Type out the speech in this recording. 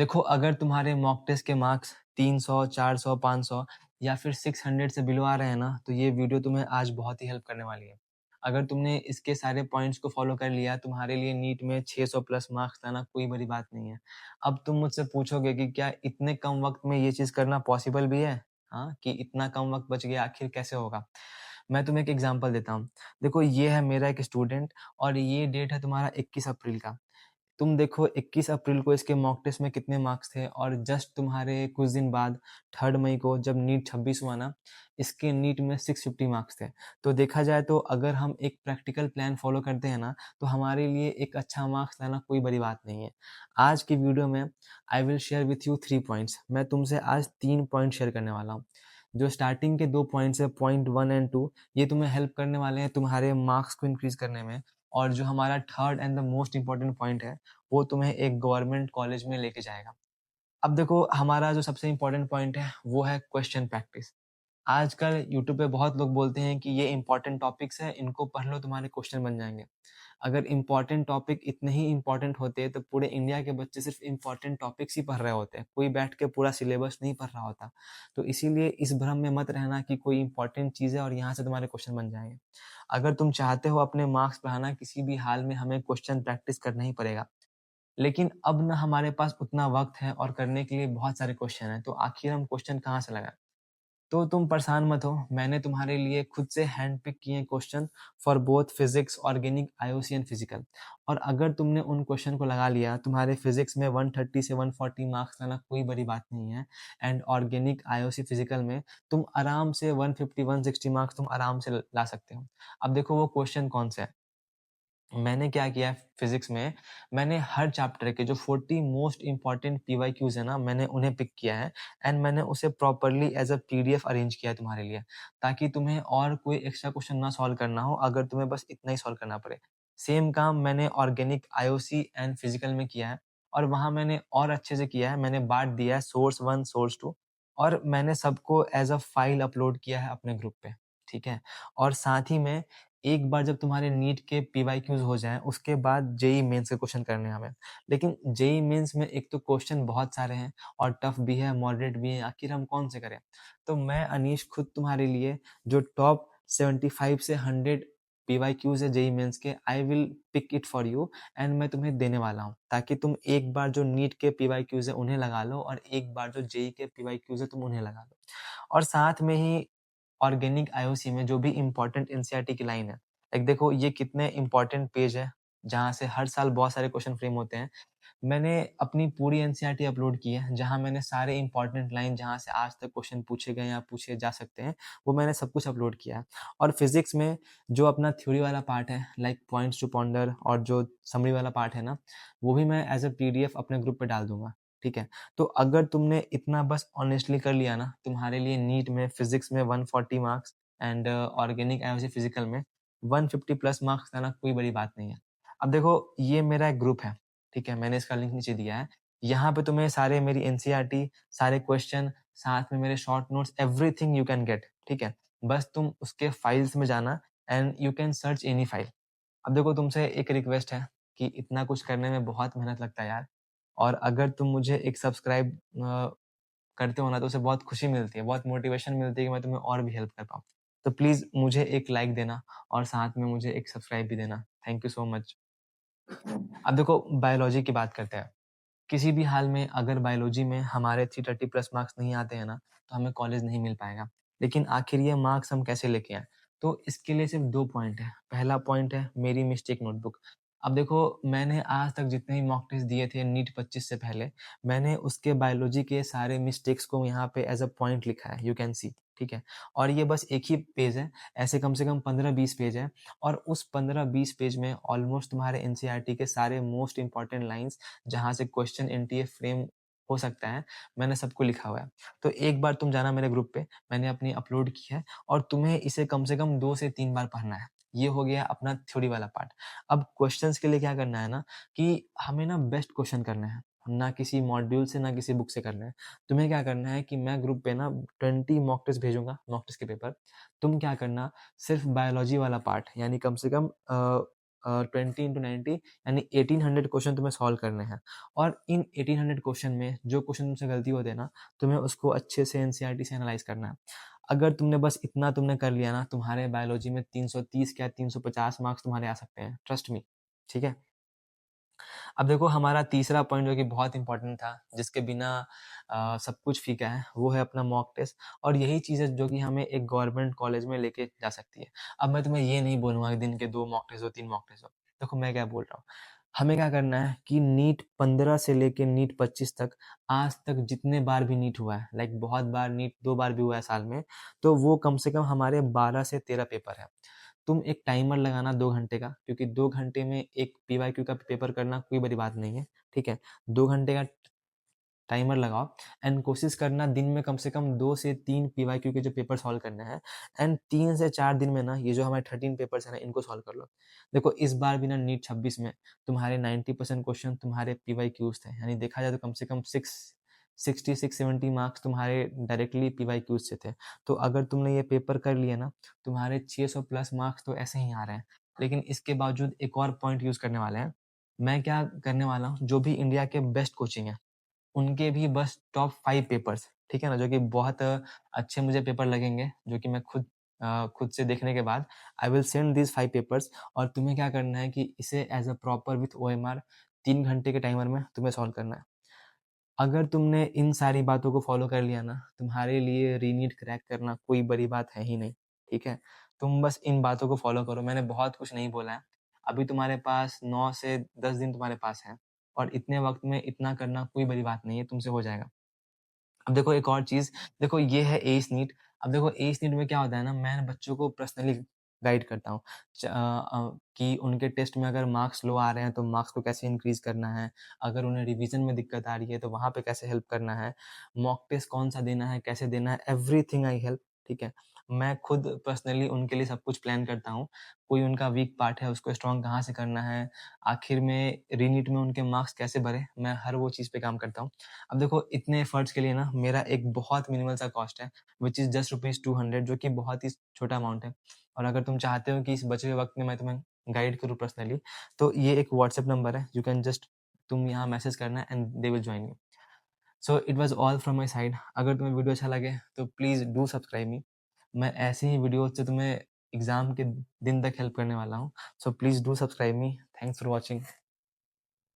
देखो, अगर तुम्हारे मॉक टेस्ट के मार्क्स 300, 400, 500 या फिर 600 से बिलो आ रहे हैं ना, तो ये वीडियो तुम्हें आज बहुत ही हेल्प करने वाली है। अगर तुमने इसके सारे पॉइंट्स को फॉलो कर लिया, तुम्हारे लिए नीट में 600 प्लस मार्क्स लाना कोई बड़ी बात नहीं है। अब तुम मुझसे पूछोगे कि क्या इतने कम वक़्त में ये चीज़ करना पॉसिबल भी है? हाँ, कि इतना कम वक़्त बच गया, आखिर कैसे होगा? मैं तुम्हें एक एग्ज़ाम्पल देता हूँ। देखो, ये है मेरा एक स्टूडेंट और ये डेट है तुम्हारा 21 अप्रैल का। तुम देखो 21 अप्रैल को इसके मॉक टेस्ट में कितने मार्क्स थे और जस्ट तुम्हारे कुछ दिन बाद 3 मई को जब नीट 26 हुआ ना, इसके नीट में 650 मार्क्स थे। तो देखा जाए तो अगर हम एक प्रैक्टिकल प्लान फॉलो करते हैं ना, तो हमारे लिए एक अच्छा मार्क्स लाना कोई बड़ी बात नहीं है। आज की वीडियो में I will share with you 3 points. मैं तुमसे आज 3 पॉइंट शेयर करने वाला हूँ। जो स्टार्टिंग के 2 पॉइंट्स है, पॉइंट 1 एंड 2, ये तुम्हें हेल्प करने वाले हैं तुम्हारे मार्क्स को इंक्रीज़ करने में। और जो हमारा third and the most important point है, वो तुम्हें एक गवर्नमेंट कॉलेज में लेके जाएगा। अब देखो, हमारा जो सबसे इम्पोर्टेंट पॉइंट है वो है क्वेश्चन प्रैक्टिस। आजकल यूट्यूब पे बहुत लोग बोलते हैं कि ये इम्पोर्टेंट टॉपिक्स हैं, इनको पढ़ लो तुम्हारे क्वेश्चन बन जाएँगे। अगर इम्पोर्टेंट टॉपिक इतने ही इम्पोर्टेंट होते तो पूरे इंडिया के बच्चे सिर्फ इम्पोर्टेंट टॉपिक्स ही पढ़ रहे होते। कोई बैठ के पूरा सिलेबस नहीं पढ़ रहा होता। तो इसीलिए इस भ्रम में मत रहना कि कोई इम्पोर्टेंट चीज़ है और यहाँ से तुम्हारे क्वेश्चन बन जाएँगे। अगर तुम चाहते हो अपने मार्क्स बढ़ाना, किसी भी हाल में हमें क्वेश्चन प्रैक्टिस करना ही पड़ेगा। लेकिन अब ना हमारे पास उतना वक़्त है और करने के लिए बहुत सारे क्वेश्चन हैं, तो आखिर हम क्वेश्चन कहाँ से लगाएँ? तो तुम परेशान मत हो, मैंने तुम्हारे लिए खुद से हैंड पिक किए question for both physics, organic, IOC and physical. और अगर तुमने उन क्वेश्चन को लगा लिया, तुम्हारे फिज़िक्स में 130 से 140 मार्क्स लाना कोई बड़ी बात नहीं है एंड ऑर्गेनिक, आईओसी, फिज़िकल में तुम आराम से 150, 160 मार्क्स तुम आराम से ल ला सकते हो। अब देखो वो क्वेश्चन कौन से हैं? मैंने क्या किया है फिज़िक्स में, मैंने हर चैप्टर के जो 40 मोस्ट इम्पोर्टेंट पीवाईक्यूज़ है ना, मैंने उन्हें पिक किया है एंड मैंने उसे properly as a PDF arrange किया है तुम्हारे लिए, ताकि तुम्हें और कोई एक्स्ट्रा क्वेश्चन ना सॉल्व करना हो, अगर तुम्हें बस इतना ही सॉल्व करना पड़े। सेम काम मैंने ऑर्गेनिक, आईओसी एंड फिज़िकल में किया है और वहाँ मैंने और अच्छे से किया है, मैंने बाँट दिया है सोर्स 1, सोर्स 2 और मैंने सबको एज़ अ फाइल अपलोड किया है अपने ग्रुप पे, ठीक है? और साथ ही में एक बार जब तुम्हारे नीट के पीवाईक्यूज़ हो जाएँ, उसके बाद जेईई मेंस के क्वेश्चन करने हैं हमें। लेकिन जेईई मेंस में एक तो क्वेश्चन बहुत सारे हैं और टफ भी है, मॉडरेट भी है, आखिर हम कौन से करें? तो मैं अनीश खुद तुम्हारे लिए जो टॉप 75 से 100 पीवाईक्यूज़ है जेईई मेंस के, I will pick it for you and मैं तुम्हें देने वाला हूँ, ताकि तुम एक बार जो नीट के पीवाईक्यूज़ है उन्हें लगा लो और एक बार जो जेईई के पीवाईक्यूज़ है तुम उन्हें लगा लो। और साथ में ही ऑर्गेनिक आईओसी में जो भी इम्पोर्टेंट एनसीईआरटी की लाइन है, लाइक देखो ये कितने इम्पोर्टेंट पेज है, जहाँ से हर साल बहुत सारे क्वेश्चन फ्रेम होते हैं। मैंने अपनी पूरी एनसीईआरटी अपलोड की है, जहाँ मैंने सारे इम्पोर्टेंट लाइन जहाँ से आज तक क्वेश्चन पूछे गए या पूछे जा सकते हैं, वो मैंने सब कुछ अपलोड किया है। और फिज़िक्स में जो अपना थ्योरी वाला पार्ट है, लाइक पॉइंट्स टू पॉन्डर और जो समरी वाला पार्ट है ना, वो भी मैं एज़ अ पीडीएफ अपने ग्रुप पे डाल दूँगा, ठीक है? तो अगर तुमने इतना बस ऑनेस्टली कर लिया ना, तुम्हारे लिए नीट में फिज़िक्स में 140 मार्क्स एंड ऑर्गेनिक एवं फिज़िकल में 150 प्लस मार्क्स लाना कोई बड़ी बात नहीं है। अब देखो, ये मेरा एक ग्रुप है, ठीक है? मैंने इसका लिंक नीचे दिया है। यहाँ पे तुम्हें सारे मेरी एनसीईआरटी, सारे क्वेश्चन, साथ में मेरे short notes, everything you can get, ठीक है? बस तुम उसके फाइल्स में जाना and you can search any file. अब देखो, तुमसे एक रिक्वेस्ट है कि इतना कुछ करने में बहुत मेहनत लगता है यार, और अगर तुम मुझे एक सब्सक्राइब करते हो ना, तो उससे बहुत खुशी मिलती है, बहुत मोटिवेशन मिलती है कि मैं तुम्हें और भी हेल्प कर पाऊँ। तो प्लीज़ मुझे एक लाइक देना और साथ में मुझे एक सब्सक्राइब भी देना। Thank you so much. अब देखो, बायोलॉजी की बात करते हैं। किसी भी हाल में अगर बायोलॉजी में हमारे 330 प्लस मार्क्स नहीं आते हैं ना, तो हमें कॉलेज नहीं मिल पाएगा। लेकिन आखिर ये मार्क्स हम कैसे लेके आएँ? तो इसके लिए सिर्फ़ 2 पॉइंट हैं। पहला पॉइंट है मेरी मिस्टेक नोटबुक। अब देखो, मैंने आज तक जितने भी मॉक टेस्ट दिए थे नीट 25 से पहले, मैंने उसके बायोलॉजी के सारे मिस्टेक्स को यहाँ पे एज़ अ पॉइंट लिखा है, यू कैन सी, ठीक है? और ये बस एक ही पेज है, ऐसे कम से कम 15-20 पेज हैं और उस 15-20 पेज में ऑलमोस्ट तुम्हारे एनसीईआरटी के सारे मोस्ट इम्पोर्टेंट लाइन्स, जहाँ से क्वेश्चन एनटीए फ्रेम हो सकता है, मैंने सबको लिखा हुआ है। तो एक बार तुम जाना मेरे ग्रुप पे, मैंने अपनी अपलोड की है और तुम्हें इसे कम से कम 2 से 3 बार पढ़ना है। ये हो गया अपना थ्योरी वाला पार्ट। अब क्वेश्चंस के लिए क्या करना है ना, कि हमें ना बेस्ट क्वेश्चन करने हैं, ना किसी मॉड्यूल से, ना किसी बुक से करना है। तुम्हें क्या करना है कि मैं ग्रुप पे ना 20 मॉक टेस्ट भेजूँगा, मॉक टेस्ट के पेपर। तुम क्या करना, सिर्फ बायोलॉजी वाला पार्ट यानी कम से कम 20 इंटू 90 यानी 1800 क्वेश्चन तुम्हें सॉल्व करने हैं। और इन 1800 क्वेश्चन में जो क्वेश्चन तुमसे गलती होते हैं ना, तुम्हें उसको अच्छे से एनसीईआरटी से एनालाइज करना है। अगर तुमने बस इतना तुमने कर लिया ना, तुम्हारे बायोलॉजी में 330 क्या 350 मार्क्स तुम्हारे आ सकते हैं, ट्रस्ट मी। ठीक है। अब देखो हमारा तीसरा पॉइंट जो कि बहुत इंपॉर्टेंट था, जिसके बिना सब कुछ फीका है, वो है अपना मॉक टेस्ट। और यही चीज़ है जो कि हमें एक गवर्नमेंट कॉलेज में लेके जा सकती है। अब मैं तुम्हें ये नहीं बोलूँगा कि दिन के 2 मॉक टेस्ट हो, 3 मॉक टेस्ट हो। देखो मैं क्या बोल रहा हूँ, हमें क्या करना है कि नीट 15 से लेके नीट 25 तक, आज तक जितने बार भी नीट हुआ है, लाइक बहुत बार नीट 2 बार भी हुआ है साल में, तो वो कम से कम हमारे 12 से 13 पेपर है। तुम एक टाइमर लगाना 2 घंटे का, क्योंकि 2 घंटे में एक पीवाईक्यू का पेपर करना कोई बड़ी बात नहीं है, ठीक है? 2 घंटे का टाइमर लगाओ एंड कोशिश करना दिन में कम से कम 2 से 3 पीवाईक्यू के जो पेपर सॉल्व करने हैं, एंड 3 से 4 दिन में ना ये जो हमारे 13 पेपर्स हैं ना, इनको सॉल्व कर लो। देखो इस बार भी ना नीट 26 में तुम्हारे 90% क्वेश्चन तुम्हारे पीवाईक्यूज थे, यानी देखा जाए तो कम से कम 660-670 मार्क्स तुम्हारे डायरेक्टली पीवाईक्यूज से थे। तो अगर तुमने ये पेपर कर लिया ना, तुम्हारे 600 प्लस मार्क्स तो ऐसे ही आ रहे हैं। लेकिन इसके बावजूद एक और पॉइंट यूज करने वाले हैं। मैं क्या करने वाला हूँ, जो भी इंडिया के बेस्ट कोचिंग है उनके भी बस टॉप 5 पेपर्स, ठीक है ना, जो कि बहुत अच्छे मुझे पेपर लगेंगे, जो कि मैं खुद से देखने के बाद I will send these 5 papers. और तुम्हें क्या करना है कि इसे as a proper with OMR 3 घंटे के टाइमर में तुम्हें सॉल्व करना है। अगर तुमने इन सारी बातों को फॉलो कर लिया ना, तुम्हारे लिए रीनीट क्रैक करना कोई बड़ी बात है ही नहीं, ठीक है? तुम बस इन बातों को फॉलो करो, मैंने बहुत कुछ नहीं बोला है। अभी तुम्हारे पास 9 से 10 दिन तुम्हारे पास है, और इतने वक्त में इतना करना कोई बड़ी बात नहीं है, तुमसे हो जाएगा। अब देखो एक और चीज़, देखो ये है एस नीट। अब देखो एस नीट में क्या होता है ना, मैं बच्चों को पर्सनली गाइड करता हूँ कि उनके टेस्ट में अगर मार्क्स लो आ रहे हैं तो मार्क्स को कैसे इंक्रीज करना है, अगर उन्हें रिवीजन में दिक्कत आ रही है तो वहाँ पे कैसे हेल्प करना है, मॉक टेस्ट कौन सा देना है, कैसे देना है, एवरीथिंग आई हेल्प, ठीक है? मैं खुद पर्सनली उनके लिए सब कुछ प्लान करता हूँ। कोई उनका वीक पार्ट है उसको स्ट्रॉन्ग कहाँ से करना है, आखिर में रीनीट में उनके मार्क्स कैसे बढ़े, मैं हर वो चीज़ पे काम करता हूँ। अब देखो इतने एफर्ट्स के लिए ना मेरा एक बहुत मिनिमल सा कॉस्ट है, विच इज़ जस्ट ₹200, जो कि बहुत ही छोटा अमाउंट है। और अगर तुम चाहते हो कि इस बचे हुए वक्त में मैं तुम्हें गाइड करूँ पर्सनली, तो ये एक व्हाट्सएप नंबर है, यू कैन जस्ट तुम यहाँ मैसेज करना and they will join you. So it was all from my side. अगर तुम्हें वीडियो अच्छा लगे तो प्लीज़ डू सब्सक्राइब मी। मैं ऐसे ही वीडियो से तुम्हें एग्जाम के दिन तक हेल्प करने वाला हूँ। So please do subscribe me. Thanks for watching.